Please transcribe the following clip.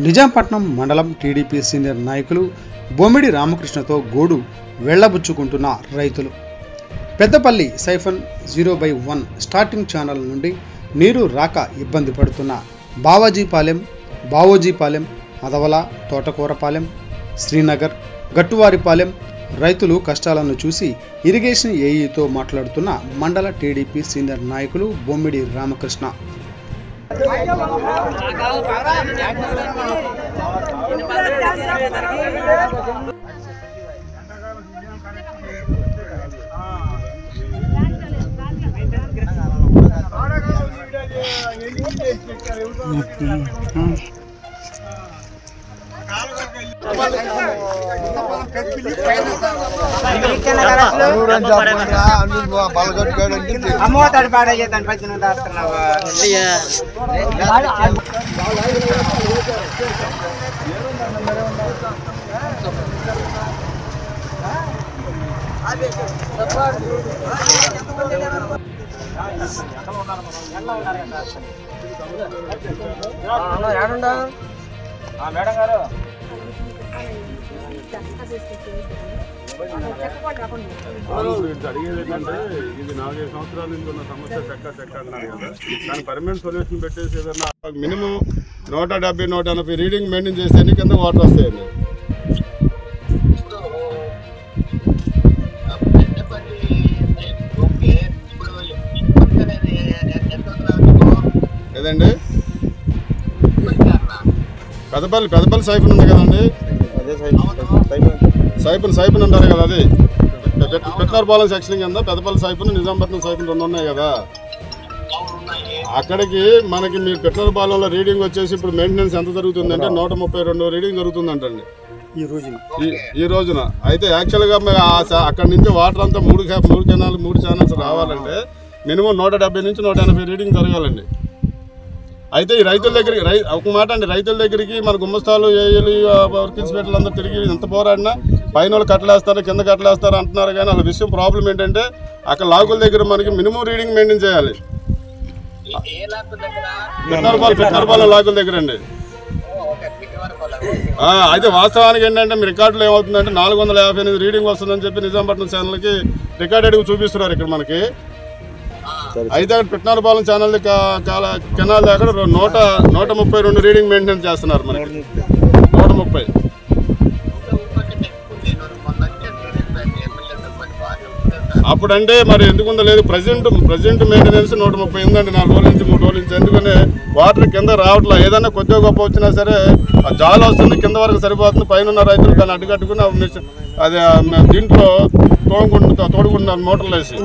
నిజాంపట్నం మండలం TDP senior నాయకులు బొమ్మిడి రామకృష్ణతో గోడు వెళ్లబుచ్చుకుంటున్న రైతులు. పెద్దపల్లి సైఫన్ 0/1 స్టార్టింగ్ ఛానల్ నుండి నీరు రాక ఇబ్బంది పడుతున్న బావోజీపాలెం, అదవల, తోటకూరపాలెం, శ్రీనగర్, గట్టువారిపాలెం రైతులు కష్టాలను చూసి ఇరిగేషన్ ఏఈతో మాట్లాడుతున్న మండల టీడీపీ సీనియర్ నాయకులు బొమ్మిడి రామకృష్ణ. అమ్మతాడు పాడయ్యే దాని పచ్చిన దాస్తున్నావు. మేడం గారు అడిగేది ఏంటంటే ఇది 4-5 సంవత్సరాల నుంచి ఉన్న సమస్య చెక్క అన్నారు కదా, దాని పర్మనెంట్ సొల్యూషన్ పెట్టేసి ఏదన్నా మినిమం 170-180 రీడింగ్ మెయింటైన్ చేస్తే ఎన్ని కింద వాటర్ వస్తాయండి. ఏదండి పెద్దపల్లి సైఫన్ ఉంది కదండి, సైఫన్ అంటారు కదా, అది పెట్టారపాలెం సెక్షన్ కింద పెద్దపల్లి సైఫన్, నిజాంపట్నం సైఫన్ 2 ఉన్నాయి కదా. అక్కడికి మనకి మీ పెట్టారపాలెంలో రీడింగ్ వచ్చేసి ఇప్పుడు మెయింటెనెన్స్ ఎంత జరుగుతుందంటే 132 రీడింగ్ జరుగుతుందంటండి ఈ రోజున. అయితే యాక్చువల్గా అక్కడి నుంచి వాటర్ అంతా 3 ఛానల్స్ రావాలంటే మినిమం 170 నుంచి 180 రీడింగ్ జరగాలండి. అయితే ఈ రైతుల దగ్గరికి ఒక మాట అండి, రైతుల దగ్గరికి మన గుమ్మస్తాలు, ఏఈలు, వర్కింగ్ స్పెట్లు అందరూ తిరిగి ఎంత పోరాడినా పైన వాళ్ళు కట్టలేస్తారు, కింద కట్టలేస్తారు అంటున్నారు. కానీ వాళ్ళ విషయం ప్రాబ్లం ఏంటంటే అక్కడ లాకుల దగ్గర మనకి మినిమం రీడింగ్ మెయింటైన్ చేయాలి. పెట్టారపాలెం లాకుల దగ్గర అండి. అయితే వాస్తవానికి ఏంటంటే మీ రికార్డులో ఏమవుతుందంటే 458 రీడింగ్ వస్తుందని చెప్పి నిజాంపట్నం ఛానల్కి రికార్డెడ్గా చూపిస్తున్నారు ఇక్కడ మనకి. అయితే అక్కడ పెట్టారపాలెం ఛానల్ కెనాల్ దగ్గర 132 రీడింగ్ మెయింటైన్ చేస్తున్నారు మనకి. 130 అప్పుడంటే మరి ఎందుకుందో లేదు. ప్రజెంట్ మెయింటెనెన్స్ 130 ఉందండి 4 రోజుల నుంచి 3 రోజుల నుంచి. ఎందుకని వాటర్ కింద రావట్లేదు. ఏదైనా కొద్దిగా గొప్ప వచ్చినా సరే ఆ జాలు వస్తుంది, కింద వరకు సరిపోతుంది. పైన ఉన్న రైతులు దాన్ని అడ్డుకట్టుకుని అది దీంట్లో తోడుకుంటున్నారు మోటార్లు వేసి.